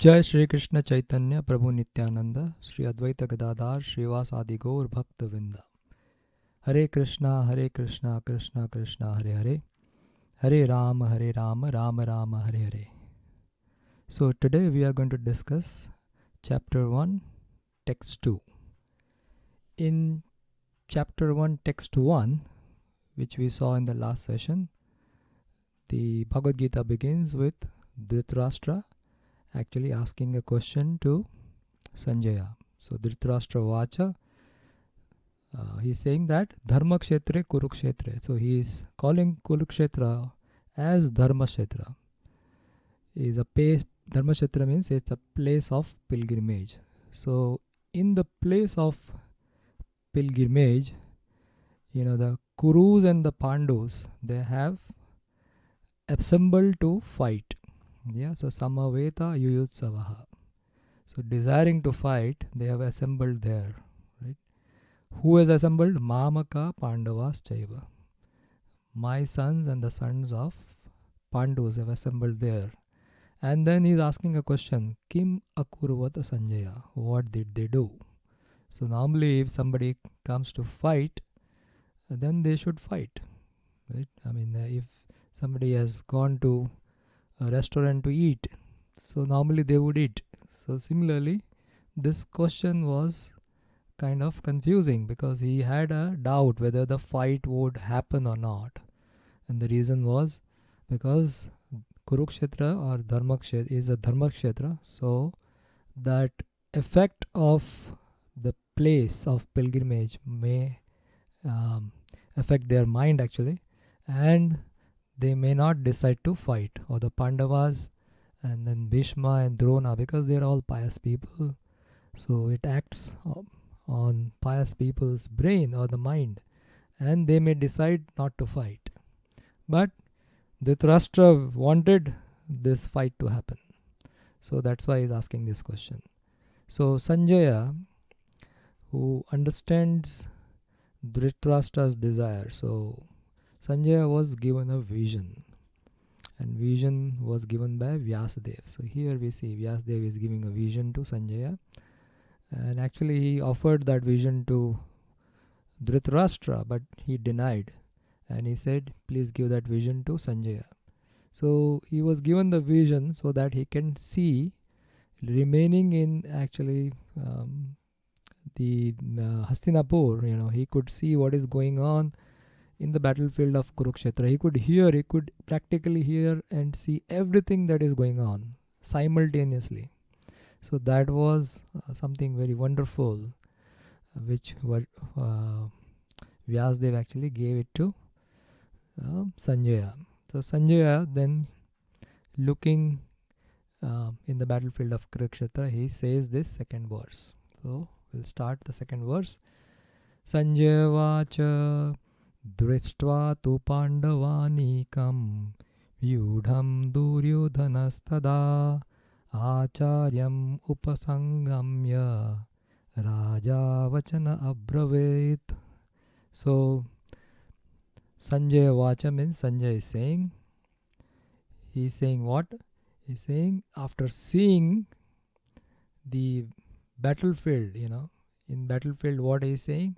जय श्री कृष्ण चैतन्य प्रभु नित्यानंद श्री अद्वैत गदाधार श्रीवास आदि गौर भक्त वृंदा। हरे कृष्णा कृष्णा कृष्णा हरे हरे, हरे Ram Ram Ram Hare Hare. So today we are going to discuss chapter 1 text 2. In chapter 1 text 1, which we saw in the last session, the Bhagavad Gita begins with Dhritarashtra actually asking a question to Sanjaya. So Dhritarashtra Vacha, he's saying that Dharma Kshetre Kurukshetre. So he is calling Kurukshetra as Dharma Kshetra. Dharma Kshetra means it's a place of pilgrimage. So in the place of pilgrimage, the Kurus and the Pandus, they have assembled to fight. Yeah, so Samaveta Yuyutsavaha. So desiring to fight, they have assembled there. Right? Who has assembled? Mamaka Pandavas Chaiva. My sons and the sons of Pandus have assembled there. And then he's asking a question, Kim Akurvata Sanjaya? What did they do? So normally if somebody comes to fight, then they should fight. Right? I mean, if somebody has gone to a restaurant to eat, so normally they would eat. So similarly, this question was kind of confusing because he had a doubt whether the fight would happen or not. And the reason was because Kurukshetra or Dharmakshetra is a Dharmakshetra, so that effect of the place of pilgrimage may affect their mind actually, and they may not decide to fight. Or the Pandavas and then Bhishma and Drona, because they are all pious people, so it acts on pious people's brain or the mind, and they may decide not to fight. But Dhritarashtra wanted this fight to happen, so that's why he's asking this question. So Sanjaya, who understands Dhritarashtra's desire, so Sanjaya was given a vision, and vision was given by Vyasadeva. So here we see Vyasadeva is giving a vision to Sanjaya, and actually he offered that vision to Dhritarashtra, but he denied, and he said, please give that vision to Sanjaya. So he was given the vision so that he can see remaining in actually the Hastinapur. He could see what is going on in the battlefield of Kurukshetra. He could practically hear and see everything that is going on simultaneously. So that was something very wonderful, which Vyasdev actually gave it to Sanjaya. So Sanjaya then, looking in the battlefield of Kurukshetra, he says this second verse. So we'll start the second verse. Sanjaya Vacha Drishtva tu Pandavanekam Vyudham Duryodhanastada Acharyam Upasangamya Raja Vachana Abravit. So Sanjaya Vacha means Sanjay is saying, he's saying what? He's saying after seeing the battlefield, in battlefield what he's saying?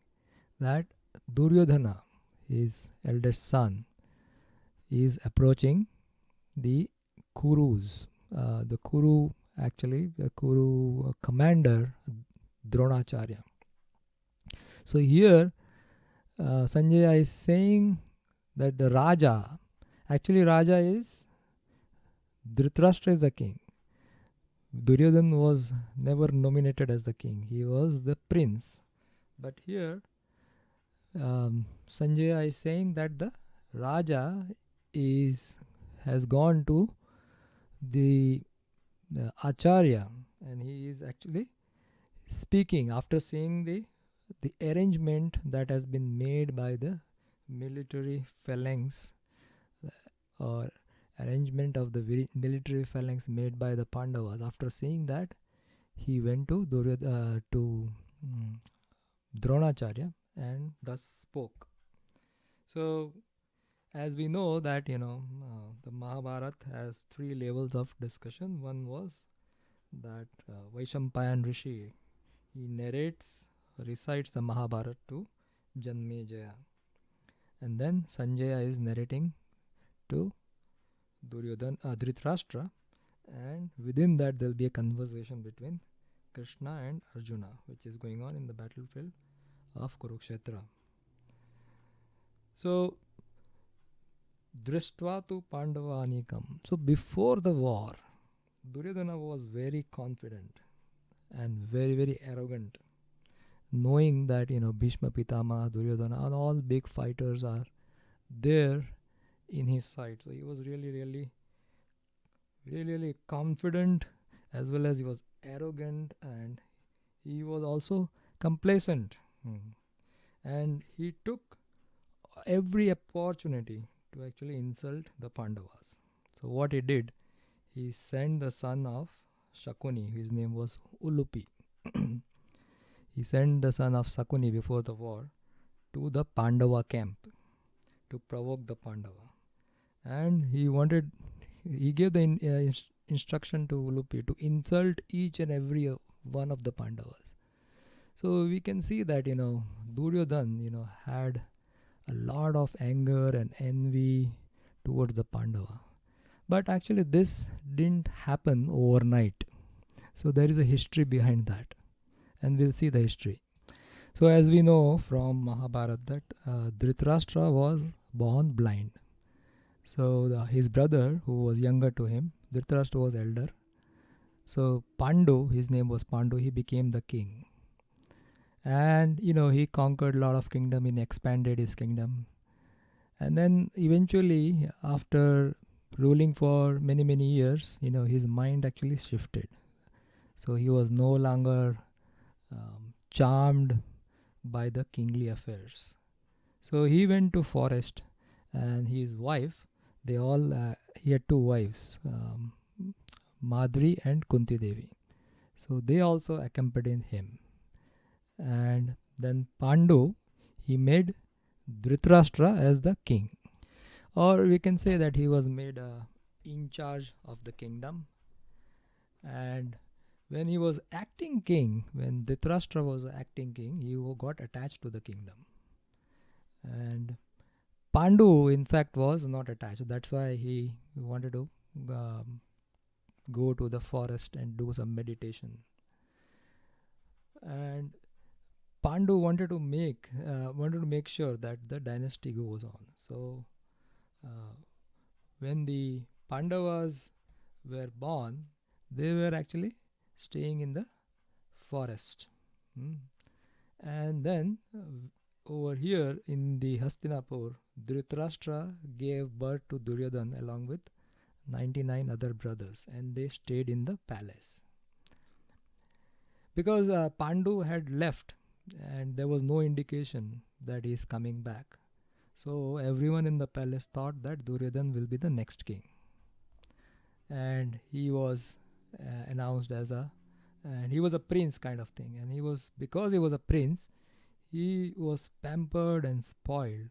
That Duryodhana, his eldest son, is approaching the Kurus. The Kuru commander Dronacharya. So here Sanjaya is saying that the Raja, actually Raja is Dhritarashtra is the king. Duryodhan was never nominated as the king. He was the prince. But here Sanjaya is saying that the Raja has gone to the Acharya, and he is actually speaking after seeing the arrangement that has been made by the military phalanx, or arrangement of the military phalanx made by the Pandavas. After seeing that, he went to Dronacharya and thus spoke. So as we know that the Mahabharata has three levels of discussion. One was that Vaishampayan Rishi, he recites the Mahabharata to Janmejaya. And then Sanjaya is narrating to Dhritarashtra, and within that there'll be a conversation between Krishna and Arjuna, which is going on in the battlefield of Kurukshetra. So, Drishtva tu Pandavanikam. So, before the war, Duryodhana was very confident and very, very arrogant, knowing that, Bhishma Pitama, Duryodhana, and all big fighters are there in his side. So, he was really, really, really, really confident, as well as he was arrogant, and he was also complacent. And he took every opportunity to actually insult the Pandavas. So what he did, he sent the son of Shakuni, his name was Ulupi. He sent the son of Shakuni before the war to the Pandava camp to provoke the Pandava. And he gave the instruction to Ulupi to insult each and every one of the Pandavas. So we can see that, Duryodhan, had a lot of anger and envy towards the Pandava. But actually this didn't happen overnight. So there is a history behind that. And we'll see the history. So as we know from Mahabharata that Dhritarashtra was born blind. So his brother, who was younger to him, Dhritarashtra was elder. So Pandu, his name was Pandu, he became the king. And he conquered a lot of kingdom, he expanded his kingdom. And then eventually, after ruling for many, many years, his mind actually shifted. So he was no longer charmed by the kingly affairs. So he went to forest, and his wife, he had two wives, Madri and Kunti Devi. So they also accompanied him. And then Pandu, he made Dhritarashtra as the king. Or we can say that he was made in charge of the kingdom. And when he was acting king, when Dhritarashtra was acting king, he got attached to the kingdom. And Pandu, in fact, was not attached. That's why he wanted to go to the forest and do some meditation. And Pandu wanted to make sure that the dynasty goes on. So when the Pandavas were born, they were actually staying in the forest. And then over here in the Hastinapur, Dhritarashtra gave birth to Duryodhan along with 99 other brothers, and they stayed in the palace. Because Pandu had left and there was no indication that he is coming back. So everyone in the palace thought that Duryodhan will be the next king. And he was announced as and he was a prince kind of thing. And because he was a prince, he was pampered and spoiled,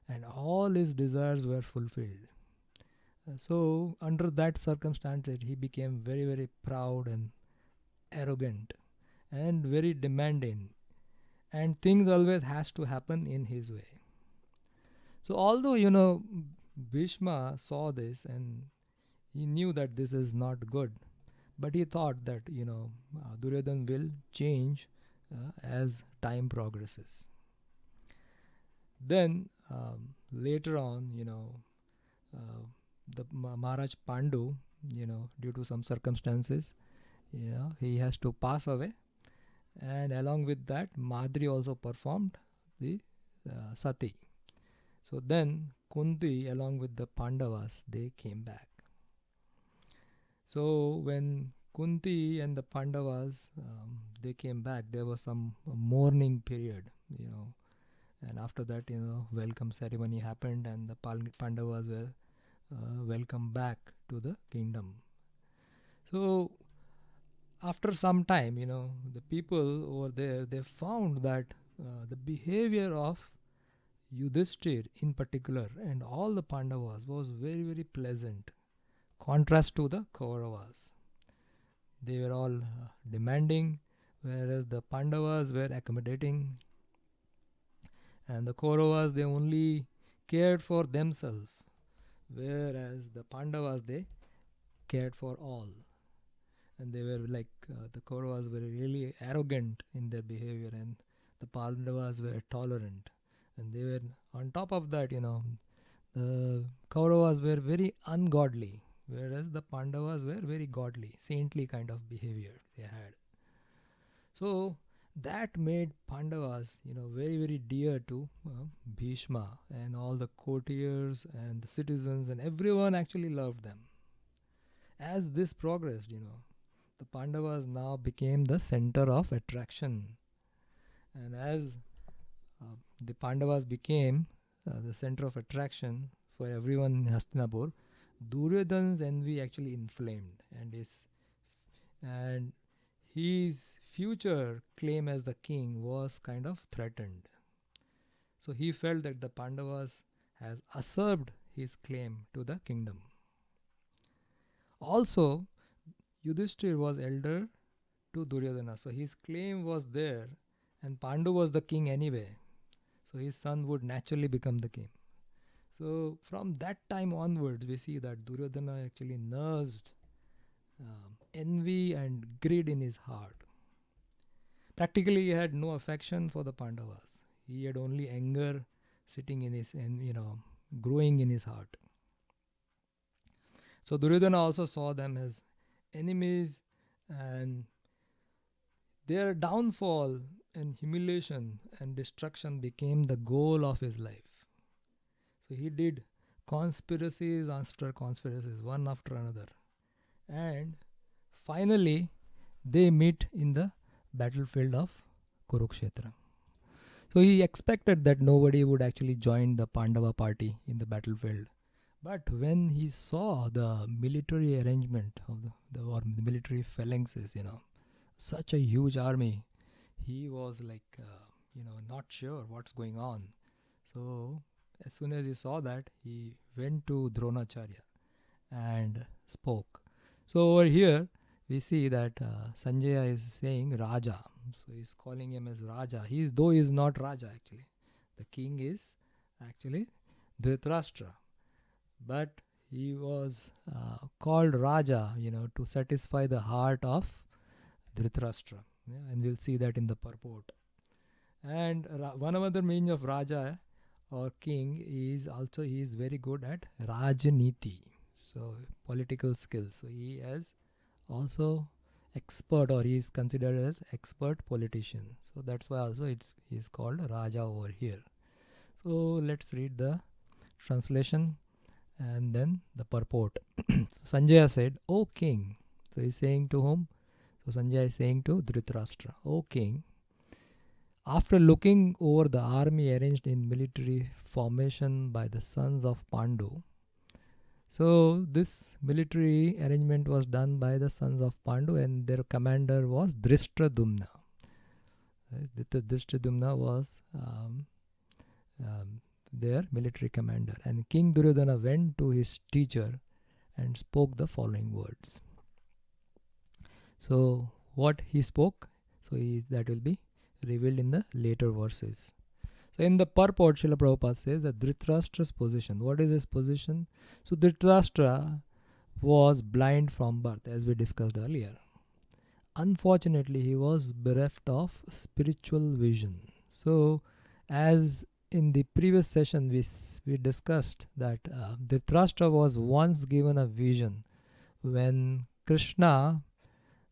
and all his desires were fulfilled. So under that circumstances, he became very, very proud and arrogant and very demanding, and things always has to happen in his way. So although Bhishma saw this and he knew that this is not good, but he thought that Duryodhan will change as time progresses. Then later on, the Maharaj Pandu, due to some circumstances, he has to pass away, and along with that, Madri also performed the sati. So then Kunti, along with the Pandavas, they came back. So when Kunti and the Pandavas they came back, there was some mourning period, and after that, welcome ceremony happened, and the Pandavas were welcomed back to the kingdom. So after some time, the people over there, they found that the behavior of Yudhishthir in particular and all the Pandavas was very, very pleasant, contrast to the Kauravas. they were all demanding, whereas the Pandavas were accommodating, and the Kauravas, they only cared for themselves, whereas the Pandavas, they cared for all. And they were like, the Kauravas were really arrogant in their behavior, and the Pandavas were tolerant. And they were, on top of that, the Kauravas were very ungodly, whereas the Pandavas were very godly, saintly kind of behavior they had. So that made Pandavas, very, very dear to Bhishma, and all the courtiers and the citizens, and everyone actually loved them. As this progressed, the Pandavas now became the center of attraction. And as the Pandavas became the center of attraction for everyone in Hastinapur, Duryodhana's envy actually inflamed, and his future claim as the king was kind of threatened. So he felt that the Pandavas has usurped his claim to the kingdom. Also, Yudhishthir was elder to Duryodhana, so his claim was there, and Pandu was the king anyway. So his son would naturally become the king. So from that time onwards, we see that Duryodhana actually nursed envy and greed in his heart. Practically, he had no affection for the Pandavas. He had only anger sitting in his, and growing in his heart. So Duryodhana also saw them as enemies, and their downfall and humiliation and destruction became the goal of his life. So he did conspiracies after conspiracies, one after another. And finally, they meet in the battlefield of Kurukshetra. So he expected that nobody would actually join the Pandava party in the battlefield. But when he saw the military arrangement of the military phalanxes, such a huge army, he was like, not sure what's going on. So as soon as he saw that, he went to Dronacharya and spoke. So over here, we see that Sanjaya is saying Raja. So he's calling him as Raja. Though he is not Raja actually. The king is actually Dhritarashtra. But he was called Raja, to satisfy the heart of Dhritarashtra. Yeah, and we'll see that in the purport. And one other meaning of Raja or king is also he is very good at Rajaniti. So political skills. So he is also expert, or he is considered as expert politician. So that's why also he is called Raja over here. So let's read the translation and then the purport. So Sanjaya said, O king. So he's saying to whom? So Sanjaya is saying to Dhritarashtra, O king, after looking over the army arranged in military formation by the sons of Pandu. So this military arrangement was done by the sons of Pandu, and their commander was Drishtadumna. Drishtadumna was their military commander. And King Duryodhana went to his teacher and spoke the following words. So what he spoke, that will be revealed in the later verses. So in the purport, Srila Prabhupada says that Dhritarashtra's position. What is his position? So Dhritarashtra was blind from birth, as we discussed earlier. Unfortunately, he was bereft of spiritual vision. So as in the previous session, we discussed that Dhritarashtra was once given a vision when Krishna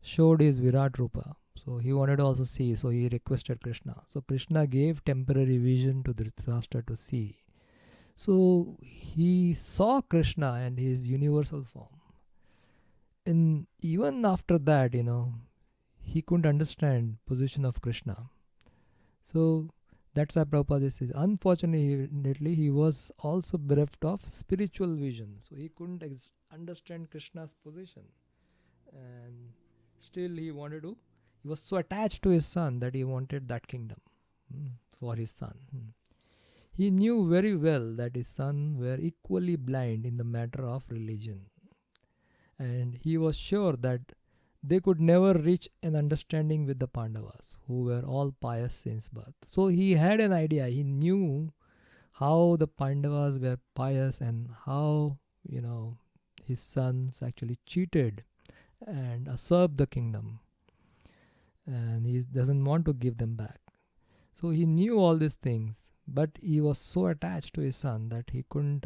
showed his Virat Rupa. So he wanted to also see, so he requested Krishna. So Krishna gave temporary vision to Dhritarashtra to see. So he saw Krishna and his universal form. And even after that, he couldn't understand position of Krishna. So that's why Prabhupada says, unfortunately, he was also bereft of spiritual vision. So he couldn't understand Krishna's position. And still he was so attached to his son that he wanted that kingdom for his son. He knew very well that his son were equally blind in the matter of religion. And he was sure that they could never reach an understanding with the Pandavas, who were all pious since birth. So he had an idea. He knew how the Pandavas were pious and how, his sons actually cheated and usurped the kingdom. And he doesn't want to give them back. So he knew all these things, but he was so attached to his son that he couldn't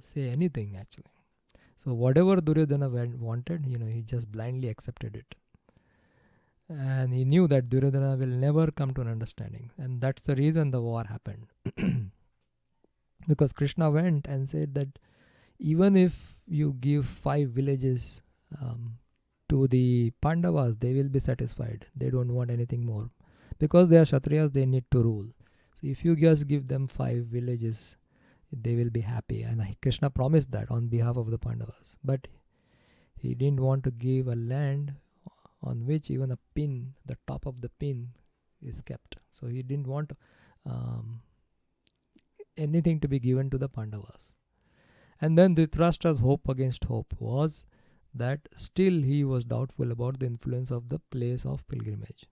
say anything actually. So whatever Duryodhana wanted, he just blindly accepted it. And he knew that Duryodhana will never come to an understanding. And that's the reason the war happened. Because Krishna went and said that even if you give 5 villages to the Pandavas, they will be satisfied. They don't want anything more. Because they are Kshatriyas, they need to rule. So if you just give them 5 villages, they will be happy. And Krishna promised that on behalf of the Pandavas. But he didn't want to give a land on which even a pin, the top of the pin, is kept. So he didn't want anything to be given to the Pandavas. And then Dhritarashtra's hope against hope was that still he was doubtful about the influence of the place of pilgrimage.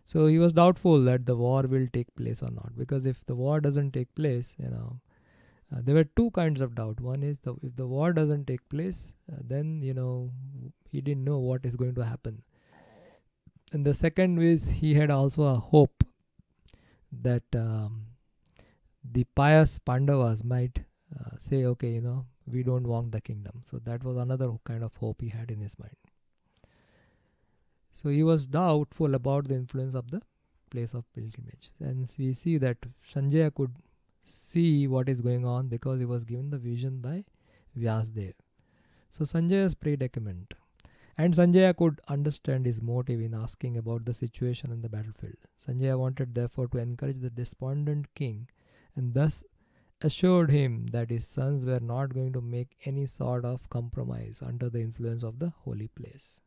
So he was doubtful that the war will take place or not. Because if the war doesn't take place, there were 2 kinds of doubt. One is if the war doesn't take place, then, he didn't know what is going to happen. And the second is he had also a hope that the pious Pandavas might say, okay, we don't want the kingdom. So that was another kind of hope he had in his mind. So he was doubtful about the influence of the place of pilgrimage. And we see that Sanjaya could see what is going on because he was given the vision by Vyasdev. So Sanjaya's predicament. And Sanjaya could understand his motive in asking about the situation in the battlefield. Sanjaya wanted therefore to encourage the despondent king and thus assured him that his sons were not going to make any sort of compromise under the influence of the holy place.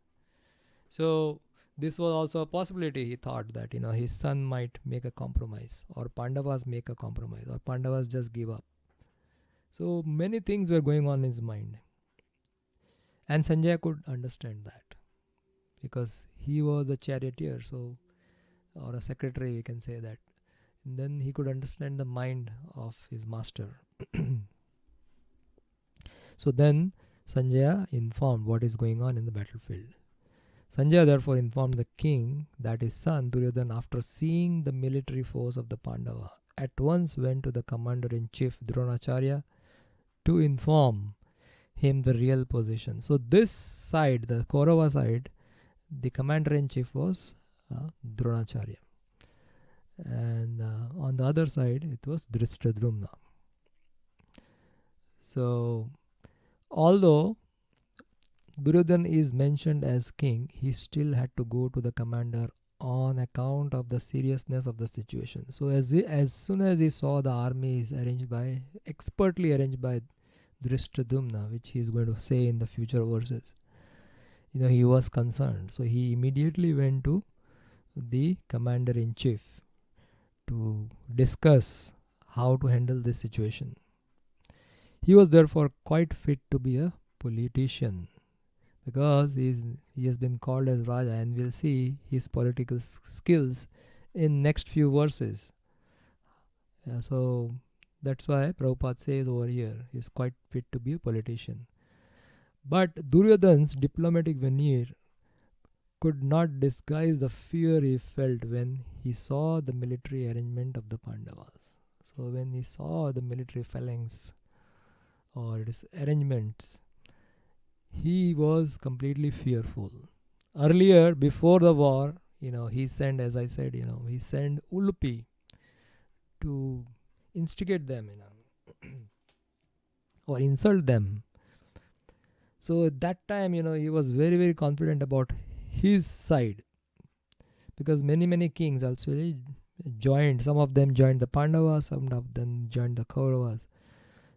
So this was also a possibility. He thought that his son might make a compromise, or Pandavas make a compromise, or Pandavas just give up. So many things were going on in his mind. And Sanjaya could understand that because he was a charioteer, or a secretary, we can say that. And then he could understand the mind of his master. So then Sanjaya informed what is going on in the battlefield. Sanjaya therefore informed the king that his son Duryodhana, after seeing the military force of the Pandava, at once went to the commander-in-chief Dronacharya to inform him the real position. So this side, the Kaurava side, the commander-in-chief was Dronacharya. And on the other side, it was Dhristadyumna. So, although Duryodhana is mentioned as king, he still had to go to the commander on account of the seriousness of the situation. So as soon as he saw the armies expertly arranged by Dhristadyumna, which he is going to say in the future verses, he was concerned. So he immediately went to the commander-in-chief to discuss how to handle this situation. He was therefore quite fit to be a politician, because he has been called as Raja, and we'll see his political skills in next few verses. So that's why Prabhupada says over here, he is quite fit to be a politician. But Duryodhana's diplomatic veneer could not disguise the fear he felt when he saw the military arrangement of the Pandavas. So when he saw the military phalanx or its arrangements, he was completely fearful. Earlier, before the war, he sent, as I said, he sent Ulupi to instigate them, or insult them. So at that time, he was very, very confident about his side, because many kings also joined. Some of them joined the Pandavas, some of them joined the Kauravas.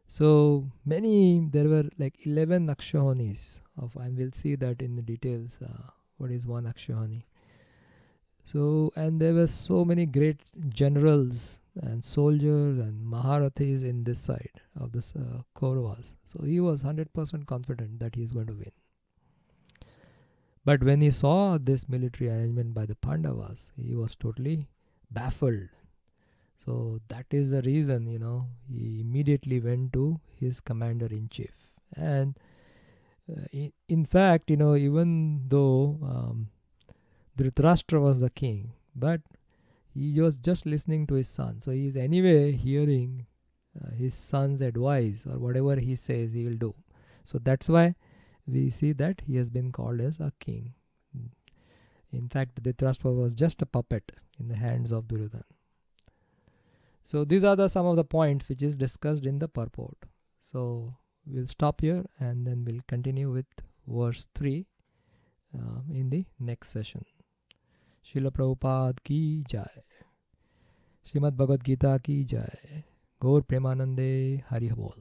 So there were like 11 Akshahonis and we'll see that in the details, what is one Akshahoni. So, and there were so many great generals and soldiers and Maharathis in this side of this Kauravas. So he was 100% confident that he is going to win. But when he saw this military arrangement by the Pandavas, he was totally baffled. So that is the reason, he immediately went to his commander in chief. And in fact, even though Dhritarashtra was the king, but he was just listening to his son. So he is anyway hearing his son's advice, or whatever he says, he will do. So that's why we see that he has been called as a king. In fact, Dhritarashtra was just a puppet in the hands of Duryodhana. So these are some of the points which is discussed in the purport. So we'll stop here and then we'll continue with verse 3 in the next session. Srila Prabhupada ki jai. Srimad Bhagavad Gita ki jai. Gaur Premanande Hari Bol.